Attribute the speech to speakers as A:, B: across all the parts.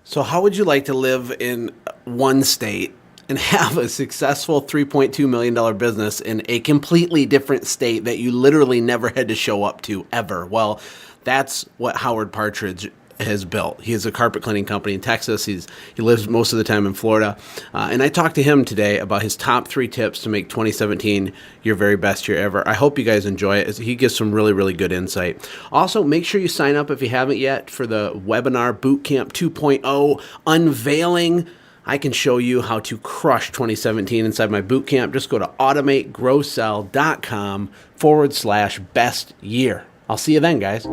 A: So, how would you like to live in one state and have a successful $3.2 million business in a completely different state that you literally never had to show up to ever? Well, that's what Howard Partridge has built. He has a carpet cleaning company in Texas. He lives most of the time in Florida. And I talked to him today about his top 3 tips to make 2017 your very best year ever. I hope you guys enjoy it. He gives some really, really good insight. Also, make sure you sign up if you haven't yet for the webinar Bootcamp 2.0 unveiling. I can show you how to crush 2017 inside my bootcamp. Just go to automategrowsell.com/best year. I'll see you then, guys.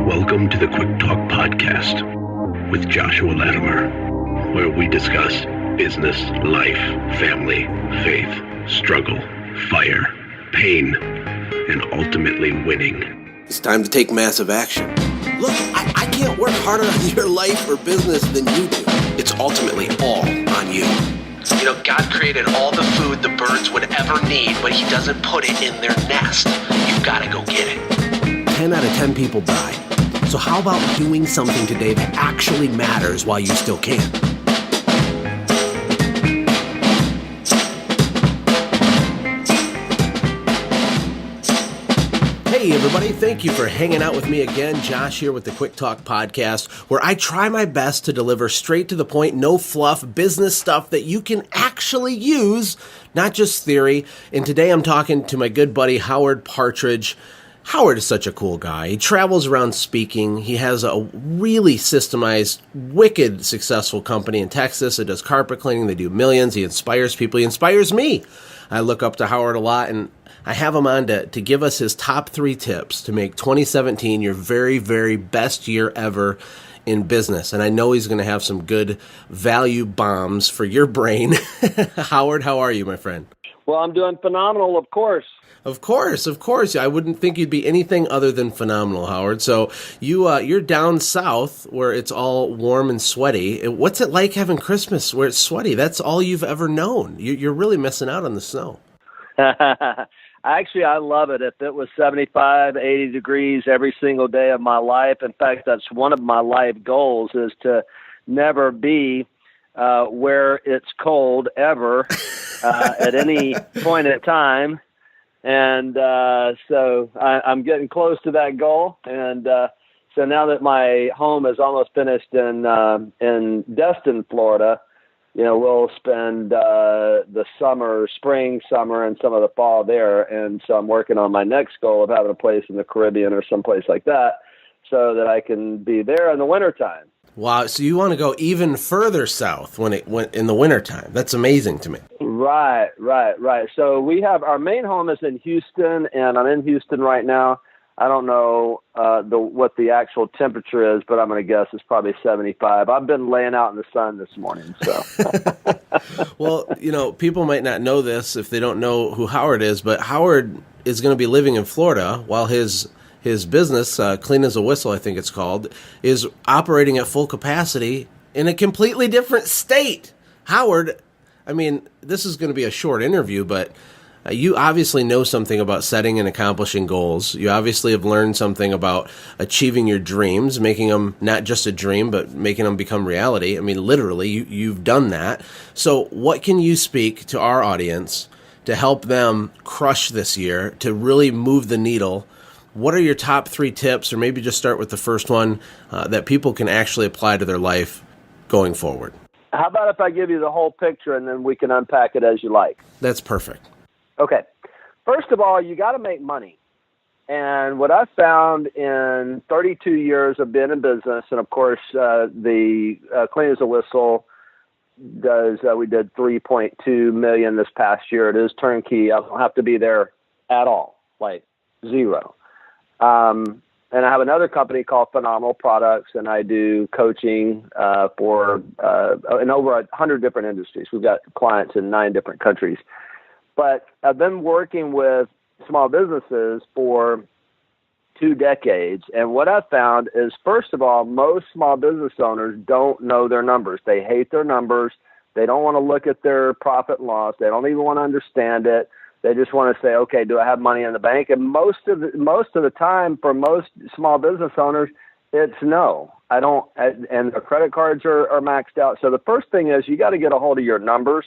B: Welcome to the Quick Talk Podcast with Joshua Latimer, where we discuss business, life, family, faith, struggle, fire, pain, and ultimately winning.
A: It's time to take massive action. Look, I can't work harder on your life or business than you do. It's ultimately all on you. You know, God created all the food the birds would ever need, but he doesn't put it in their nest. You've got to go get it. 10 out of 10 people die. So how about doing something today that actually matters while you still can? Hey everybody, thank you for hanging out with me again. Josh here with the Quick Talk Podcast, where I try my best to deliver straight to the point, no fluff, business stuff that you can actually use, not just theory. And today I'm talking to my good buddy Howard Partridge. Howard is such a cool guy. He travels around speaking. He has a really systemized, wicked successful company in Texas. It does carpet cleaning. They do millions. He inspires people. He inspires me. I look up to Howard a lot, and I have him on to give us his top 3 tips to make 2017 your very, very best year ever in business. And I know he's going to have some good value bombs for your brain. Howard, how are you, my friend?
C: Well, I'm doing phenomenal, of course.
A: Of course. I wouldn't think you'd be anything other than phenomenal, Howard. So you're down south where it's all warm and sweaty. What's it like having Christmas where it's sweaty? That's all you've ever known. You're really missing out on the snow.
C: Actually, I love it. If it was 75, 80 degrees every single day of my life, in fact, that's one of my life goals is to never be where it's cold ever at any point in time. And so I'm getting close to that goal. And so now that my home is almost finished in Destin, Florida, you know, we'll spend the spring, summer, and some of the fall there. And so I'm working on my next goal of having a place in the Caribbean or someplace like that so that I can be there in the wintertime.
A: Wow, so you want to go even further south when in the wintertime. That's amazing to me.
C: Right. So we have our main home is in Houston, and I'm in Houston right now. I don't know what the actual temperature is, but I'm going to guess it's probably 75. I've been laying out in the sun this morning. So,
A: well, you know, people might not know this if they don't know who Howard is, but Howard is going to be living in Florida while his business, Clean as a Whistle, I think it's called, is operating at full capacity in a completely different state. Howard, I mean, this is going to be a short interview, but you obviously know something about setting and accomplishing goals. You obviously have learned something about achieving your dreams, making them not just a dream, but making them become reality. I mean, literally, you've done that. So what can you speak to our audience to help them crush this year, to really move the needle? What are your top 3 tips, or maybe just start with the first one, that people can actually apply to their life going forward?
C: how about if I give you the whole picture and then we can unpack it as you like?
A: That's perfect.
C: Okay. First of all, you got to make money. And what I've found in 32 years of being in business, and of course, the Clean as a Whistle does, we did 3.2 million this past year. It is turnkey. I don't have to be there at all, like zero. And I have another company called Phenomenal Products, and I do coaching for in over 100 different industries. We've got clients in 9 different countries. But I've been working with small businesses for 2 decades. And what I've found is, first of all, most small business owners don't know their numbers. They hate their numbers. They don't want to look at their profit and loss. They don't even want to understand it. They just want to say, okay, do I have money in the bank? And most of the time, for most small business owners, it's no. I don't, and their credit cards are maxed out. So the first thing is you got to get a hold of your numbers,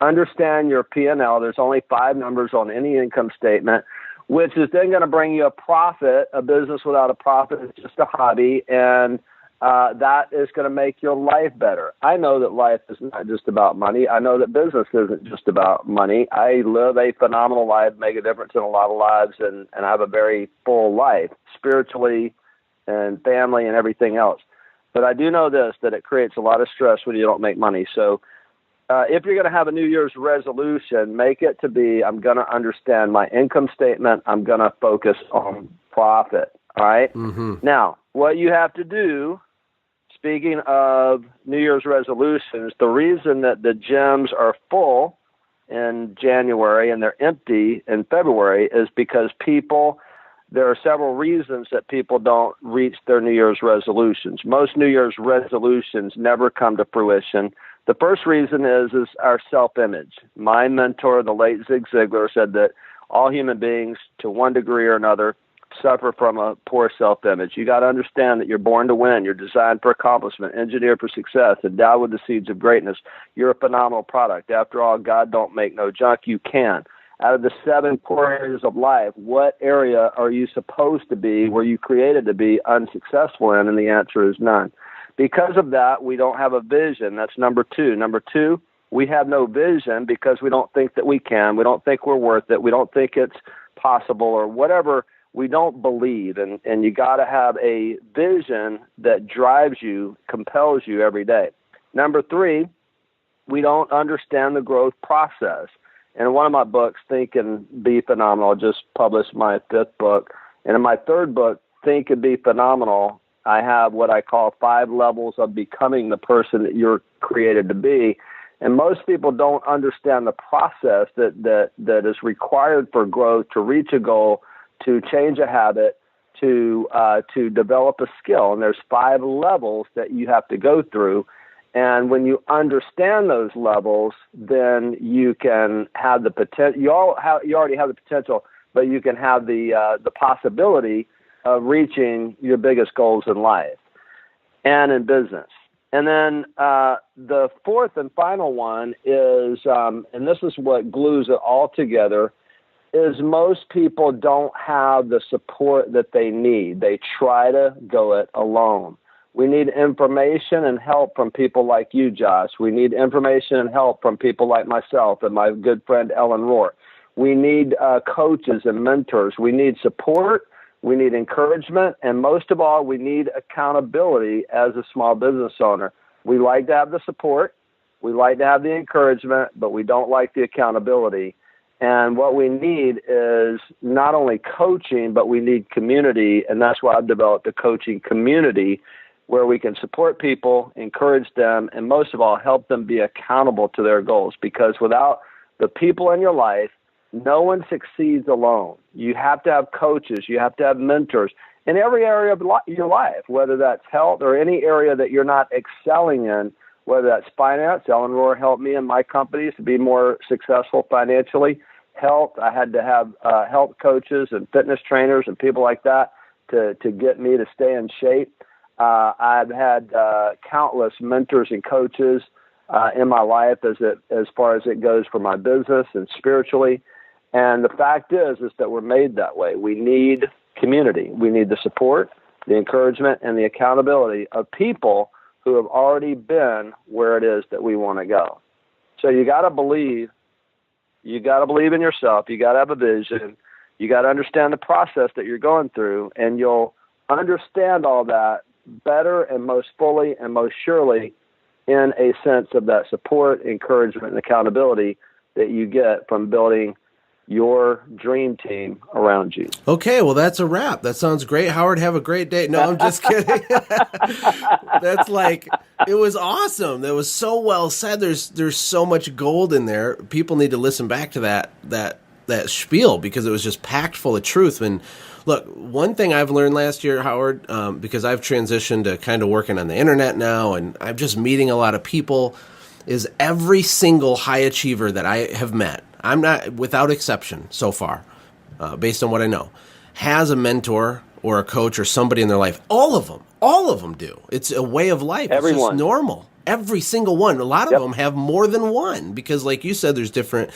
C: understand your P&L. There's only 5 numbers on any income statement, which is then going to bring you a profit. A business without a profit is just a hobby, and that is going to make your life better. I know that life is not just about money. I know that business isn't just about money. I live a phenomenal life, make a difference in a lot of lives, and I have a very full life, spiritually and family and everything else. But I do know this, that it creates a lot of stress when you don't make money. So if you're going to have a New Year's resolution, make it to be, I'm going to understand my income statement. I'm going to focus on profit. All right. Mm-hmm. Now, what you have to do, speaking of New Year's resolutions, the reason that the gyms are full in January and they're empty in February is because there are several reasons that people don't reach their New Year's resolutions. Most New Year's resolutions never come to fruition. The first reason is our self-image. My mentor, the late Zig Ziglar, said that all human beings, to one degree or another, suffer from a poor self-image. You got to understand that you're born to win. You're designed for accomplishment, engineered for success, endowed with the seeds of greatness. You're a phenomenal product. After all, God don't make no junk. You can. Out of the 7 core areas of life, what area are you supposed to be, were you created to be unsuccessful in? And the answer is none. Because of that, we don't have a vision. That's number 2. Number 2, we have no vision because we don't think that we can. We don't think we're worth it. We don't think it's possible or whatever. We don't believe. And you got to have a vision that drives you, compels you every day. Number 3, we don't understand the growth process. And in one of my books, Think and Be Phenomenal, I just published my 5th book. And in my 3rd book, Think and Be Phenomenal, I have what I call 5 levels of becoming the person that you're created to be. And most people don't understand the process that is required for growth, to reach a goal, to change a habit, to develop a skill. And there's 5 levels that you have to go through. And when you understand those levels, then you can have the potential. You already have the potential, but you can have the possibility of reaching your biggest goals in life and in business. And then the 4th and final one is, and this is what glues it all together, is most people don't have the support that they need. They try to go it alone. We need information and help from people like you, Josh. We need information and help from people like myself and my good friend Ellen Rohr. We need coaches and mentors. We need support. We need encouragement. And most of all, we need accountability as a small business owner. We like to have the support. We like to have the encouragement, but we don't like the accountability. And what we need is not only coaching, but we need community. And that's why I've developed a coaching community where we can support people, encourage them, and most of all, help them be accountable to their goals. Because without the people in your life, no one succeeds alone. You have to have coaches. You have to have mentors in every area of your life, whether that's health or any area that you're not excelling in, whether that's finance. Ellen Rohr helped me in my companies to be more successful financially. Health, I had to have health coaches and fitness trainers and people like that to get me to stay in shape. I've had countless mentors and coaches in my life as far as it goes for my business and spiritually. And the fact is that we're made that way. We need community. We need the support, the encouragement, and the accountability of people who have already been where it is that we want to go. So you got to believe. You got to believe in yourself. You got to have a vision. You got to understand the process that you're going through, and you'll understand all that better and most fully and most surely in a sense of that support, encouragement, and accountability that you get from building your dream team around you.
A: Okay, well, that's a wrap. That sounds great. Howard, have a great day. No, I'm just kidding. That's it was awesome. That was so well said. There's so much gold in there. People need to listen back to that spiel because it was just packed full of truth. And look, one thing I've learned last year, Howard, because I've transitioned to kind of working on the internet now, and I'm just meeting a lot of people, is every single high achiever that I have met, I'm not, without exception so far, based on what I know, has a mentor or a coach or somebody in their life. All of them do. It's a way of life.
C: Everyone.
A: It's just normal. Every single one. A lot of them have more than one because, like you said, there's different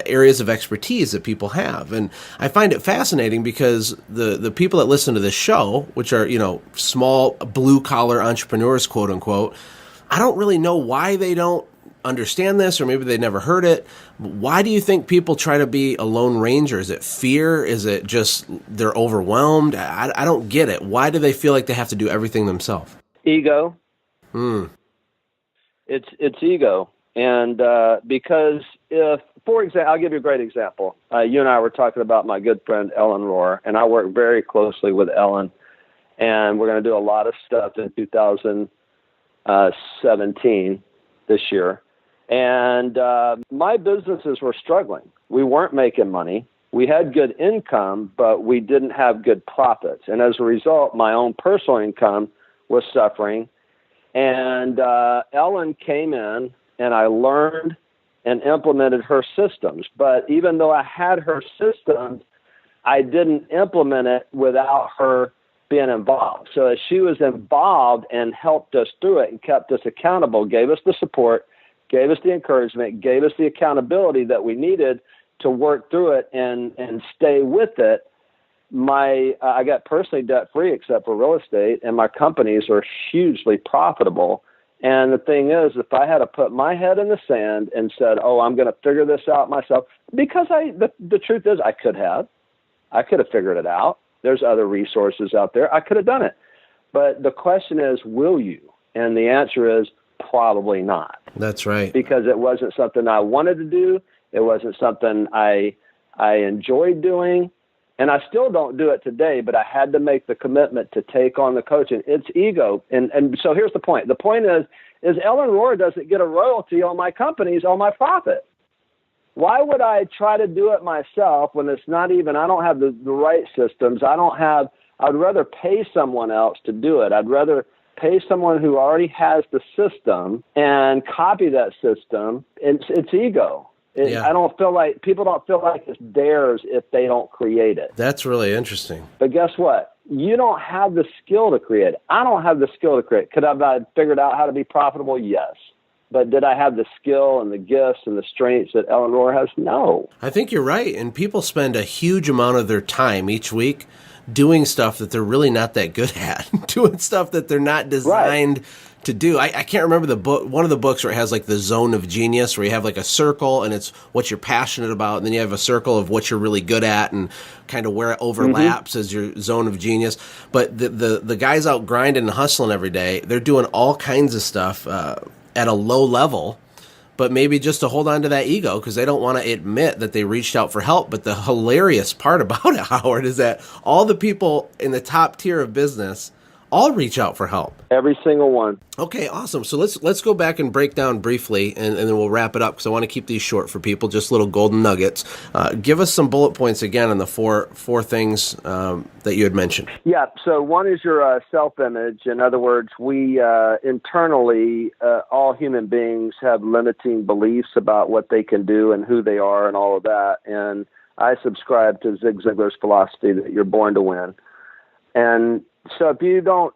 A: areas of expertise that people have. And I find it fascinating because the people that listen to this show, which are, small blue-collar entrepreneurs, quote unquote, I don't really know why they don't understand this, or maybe they never heard it. Why do you think people try to be a lone ranger? Is it fear? Is it just they're overwhelmed? I don't get it. Why do they feel like they have to do everything themselves?
C: Ego. It's ego. And because if, for example, I'll give you a great example. You and I were talking about my good friend Ellen Rohr, and I work very closely with Ellen, and we're going to do a lot of stuff in 2017 this year. And my businesses were struggling. We weren't making money. We had good income, but we didn't have good profits. And as a result, my own personal income was suffering. And Ellen came in, and I learned and implemented her systems. But even though I had her systems, I didn't implement it without her being involved. So as she was involved and helped us through it and kept us accountable, gave us the support, gave us the encouragement, gave us the accountability that we needed to work through it and stay with it. I got personally debt free except for real estate, and my companies are hugely profitable. And the thing is, if I had to put my head in the sand and said, I'm going to figure this out myself, because the truth is I could have figured it out. There's other resources out there. I could have done it. But the question is, will you? And the answer is probably not.
A: That's right.
C: Because it wasn't something I wanted to do. It wasn't something I enjoyed doing. And I still don't do it today, but I had to make the commitment to take on the coaching. It's ego. And so here's the point. The point is Ellen Rohr doesn't get a royalty on my companies, on my profit. Why would I try to do it myself when it's not even, I don't have the right systems. I'd rather pay someone else to do it. I'd rather pay someone who already has the system and copy that system. It's ego. I don't feel like, people don't feel like it's theirs if they don't create it.
A: That's really interesting.
C: But guess what? You don't have the skill to create it. I don't have the skill to create it. Could I have figured out how to be profitable? Yes. But did I have the skill and the gifts and the strengths that Ellen Rohr has? No.
A: I think you're right. And people spend a huge amount of their time each week doing stuff that they're really not that good at, doing stuff that they're not designed to do. I can't remember the book, one of the books where it has like the zone of genius, where you have like a circle and it's what you're passionate about, and then you have a circle of what you're really good at and kind of where it overlaps as your zone of genius. But the guys out grinding and hustling every day, they're doing all kinds of stuff at a low level, but maybe just to hold on to that ego because they don't want to admit that they reached out for help. But the hilarious part about it, Howard, is that all the people in the top tier of business all reach out for help.
C: Every single one.
A: Okay, awesome. So let's go back and break down briefly, and then we'll wrap it up because I want to keep these short for people, just little golden nuggets. Give us some bullet points again on the four things that you had mentioned.
C: Yeah, so one is your self-image. In other words, we internally, all human beings have limiting beliefs about what they can do and who they are and all of that. And I subscribe to Zig Ziglar's philosophy that you're born to win. And so if you don't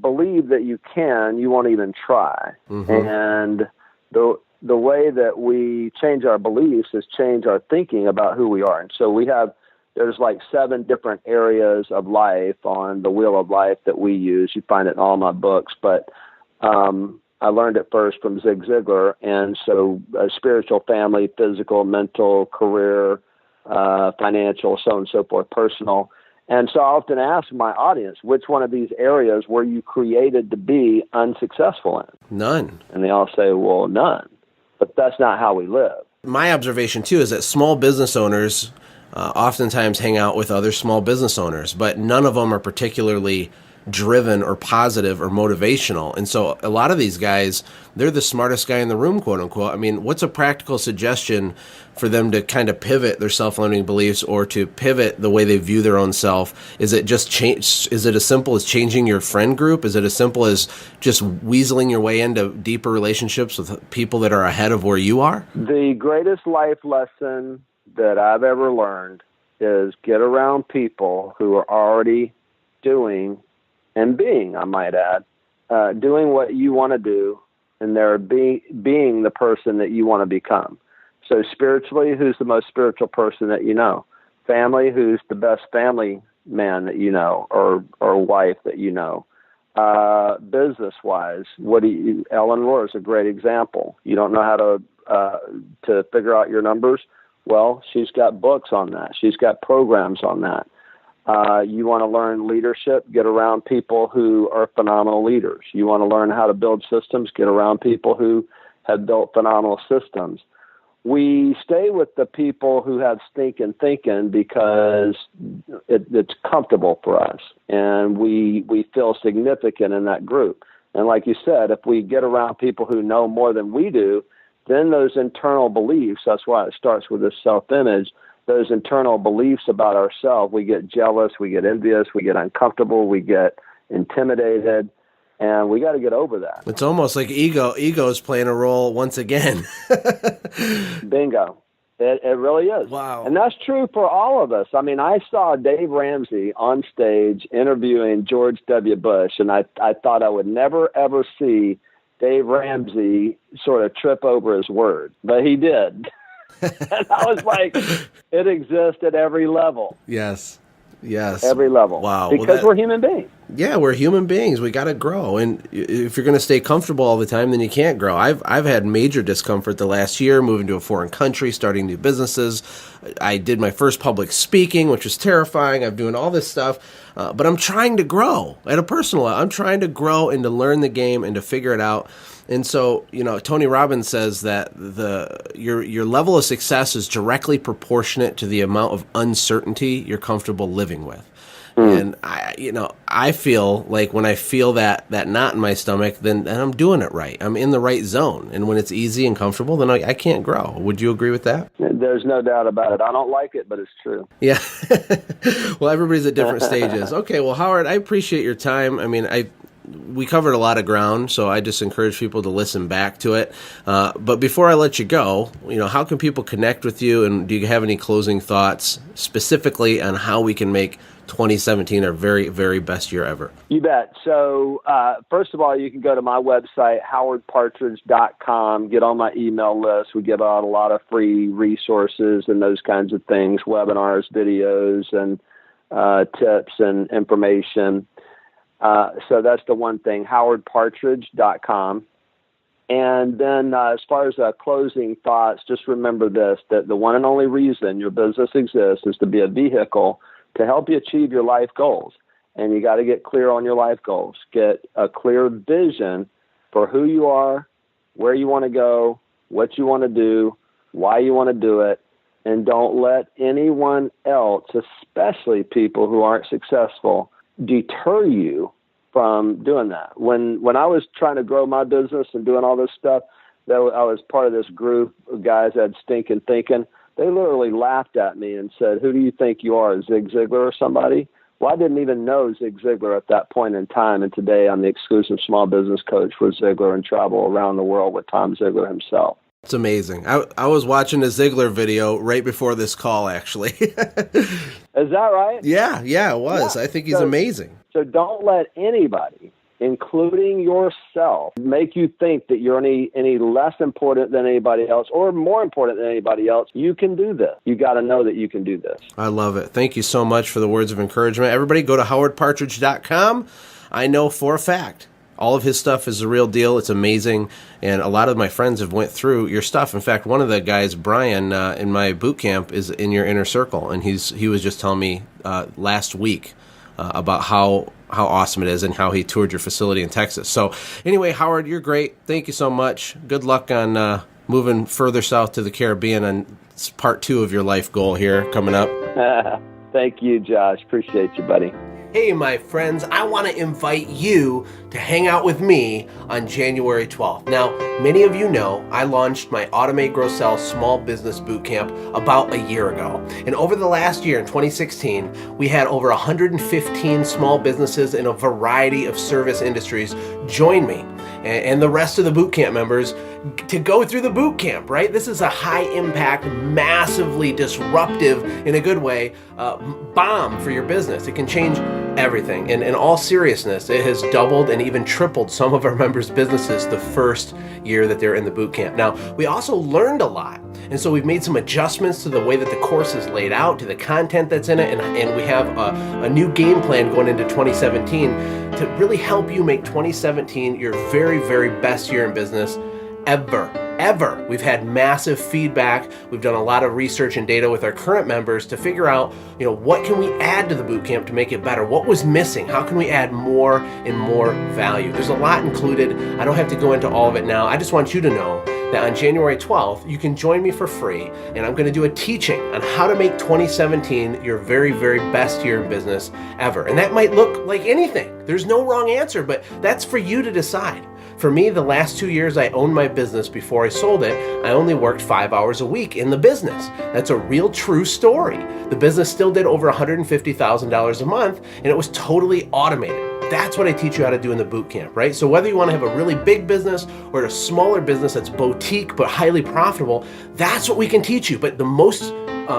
C: believe that you can, you won't even try. And the way that we change our beliefs is change our thinking about who we are. And so there's like 7 different areas of life on the wheel of life that we use. You find it in all my books, but I learned it first from Zig Ziglar. And so spiritual, family, physical, mental, career, financial, so on and so forth, personal. And so I often ask my audience, which one of these areas were you created to be unsuccessful in?
A: None.
C: And they all say, well, none. But that's not how we live.
A: My observation, too, is that small business owners oftentimes hang out with other small business owners, but none of them are particularly driven or positive or motivational. And so a lot of these guys, they're the smartest guy in the room, quote unquote. I mean, what's a practical suggestion for them to kind of pivot their self-limiting beliefs or to pivot the way they view their own self? Is it just change? Is it as simple as changing your friend group? Is it as simple as just weaseling your way into deeper relationships with people that are ahead of where you are?
C: The greatest life lesson that I've ever learned is get around people who are already doing and being, I might add, doing what you want to do, and they're being the person that you want to become. So spiritually, who's the most spiritual person that you know? Family, who's the best family man that you know, or wife that you know? Business-wise, Ellen Rohr is a great example. You don't know how to figure out your numbers? Well, she's got books on that. She's got programs on that. You want to learn leadership? Get around people who are phenomenal leaders. You want to learn how to build systems? Get around people who have built phenomenal systems. We stay with the people who have stinking thinking because it's comfortable for us, and we feel significant in that group. And like you said, if we get around people who know more than we do, then those internal beliefs, that's why it starts with this self-image, those internal beliefs about ourselves, we get jealous, we get envious, we get uncomfortable, we get intimidated, and we got to get over that.
A: It's almost like ego is playing a role once again.
C: Bingo. It really is.
A: Wow.
C: And that's true for all of us. I mean, I saw Dave Ramsey on stage interviewing George W. Bush, and I thought I would never, ever see Dave Ramsey sort of trip over his word, but he did. And I was like, it exists at every level.
A: Yes.
C: Every level.
A: Wow.
C: Because we're human beings.
A: Yeah, we're human beings. We got to grow. And if you're going to stay comfortable all the time, then you can't grow. I've had major discomfort the last year, moving to a foreign country, starting new businesses. I did my first public speaking, which was terrifying. I'm doing all this stuff. But I'm trying to grow at a personal level. I'm trying to grow and to learn the game and to figure it out. And so, Tony Robbins says that your level of success is directly proportionate to the amount of uncertainty you're comfortable living with. And I feel like when I feel that knot in my stomach, then I'm doing it right. I'm in the right zone. And when it's easy and comfortable, then I can't grow. Would you agree with that?
C: There's no doubt about it. I don't like it, but it's true.
A: Yeah. Well, everybody's at different stages. Okay. Well, Howard, I appreciate your time. I mean, we covered a lot of ground, so I just encourage people to listen back to it. But before I let you go, how can people connect with you, and do you have any closing thoughts specifically on how we can make 2017 our very, very best year ever?
C: You bet. So first of all, you can go to my website, howardpartridge.com, get on my email list. We give out a lot of free resources and those kinds of things, webinars, videos, and tips and information. So that's the one thing, howardpartridge.com. And then as far as closing thoughts, just remember this, that the one and only reason your business exists is to be a vehicle to help you achieve your life goals. And you got to get clear on your life goals. Get a clear vision for who you are, where you want to go, what you want to do, why you want to do it. And don't let anyone else, especially people who aren't successful, deter you from doing that. When I was trying to grow my business and doing all this stuff, I was part of this group of guys that had stinking thinking. They literally laughed at me and said, "Who do you think you are, Zig Ziglar or somebody?" Well, I didn't even know Zig Ziglar at that point in time, and today I'm the exclusive small business coach for Ziglar and travel around the world with Tom Ziglar himself.
A: It's amazing. I was watching a Ziglar video right before this call, actually.
C: Is that right?
A: Yeah, it was. Yeah. I think he's amazing.
C: So don't let anybody, including yourself, make you think that you're any less important than anybody else or more important than anybody else. You can do this. You got to know that you can do this.
A: I love it. Thank you so much for the words of encouragement. Everybody go to howardpartridge.com. I know for a fact all of his stuff is the real deal. It's amazing. And a lot of my friends have went through your stuff. In fact, one of the guys, Brian, in my boot camp is in your inner circle. And he was just telling me last week about how awesome it is and how he toured your facility in Texas. So anyway, Howard, you're great. Thank you so much. Good luck on moving further south to the Caribbean on part 2 of your life goal here coming up.
C: Thank you, Josh. Appreciate you, buddy.
A: Hey, my friends, I want to invite you to hang out with me on January 12th. Now, many of you know I launched my Automate, Grow, Sell Small Business Bootcamp about a year ago. And over the last year, in 2016, we had over 115 small businesses in a variety of service industries join me and the rest of the bootcamp members to go through the bootcamp, right? This is a high impact, massively disruptive, in a good way, bomb for your business. It can change everything. And in all seriousness, it has doubled and even tripled some of our members' businesses the first year that they're in the bootcamp. Now, we also learned a lot. And so we've made some adjustments to the way that the course is laid out, to the content that's in it, and we have a new game plan going into 2017 to really help you make 2017 your very, very best year in business ever. We've had massive feedback. We've done a lot of research and data with our current members to figure out, what can we add to the bootcamp to make it better? What was missing? How can we add more and more value? There's a lot included. I don't have to go into all of it now. I just want you to know that on January 12th, you can join me for free, and I'm going to do a teaching on how to make 2017 your very, very best year in business ever. And that might look like anything. There's no wrong answer, but that's for you to decide. For me, the last 2 years I owned my business before I sold it, I only worked 5 hours a week in the business. That's a real true story. The business still did over $150,000 a month, and it was totally automated. That's what I teach you how to do in the boot camp, right? So whether you want to have a really big business or a smaller business that's boutique but highly profitable, that's what we can teach you. But the most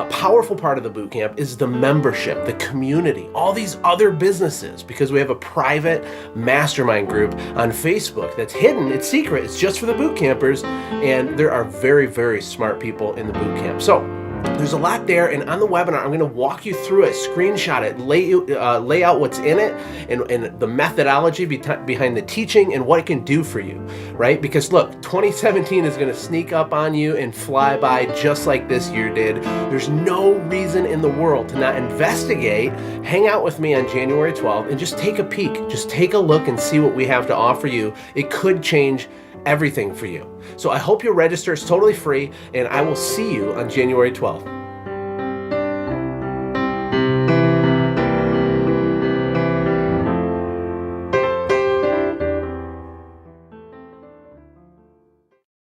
A: powerful part of the boot camp is the membership, the community, all these other businesses, because we have a private mastermind group on Facebook that's hidden, it's secret, it's just for the boot campers, and there are very, very smart people in the boot camp. So there's a lot there, and on the webinar, I'm going to walk you through it, screenshot it, lay out what's in it, and the methodology behind the teaching and what it can do for you, right? Because look, 2017 is going to sneak up on you and fly by just like this year did. There's no reason in the world to not investigate. Hang out with me on January 12th and just take a peek. Just take a look and see what we have to offer you. It could change everything for you. So I hope you register. It's totally free, and I will see you on January 12th.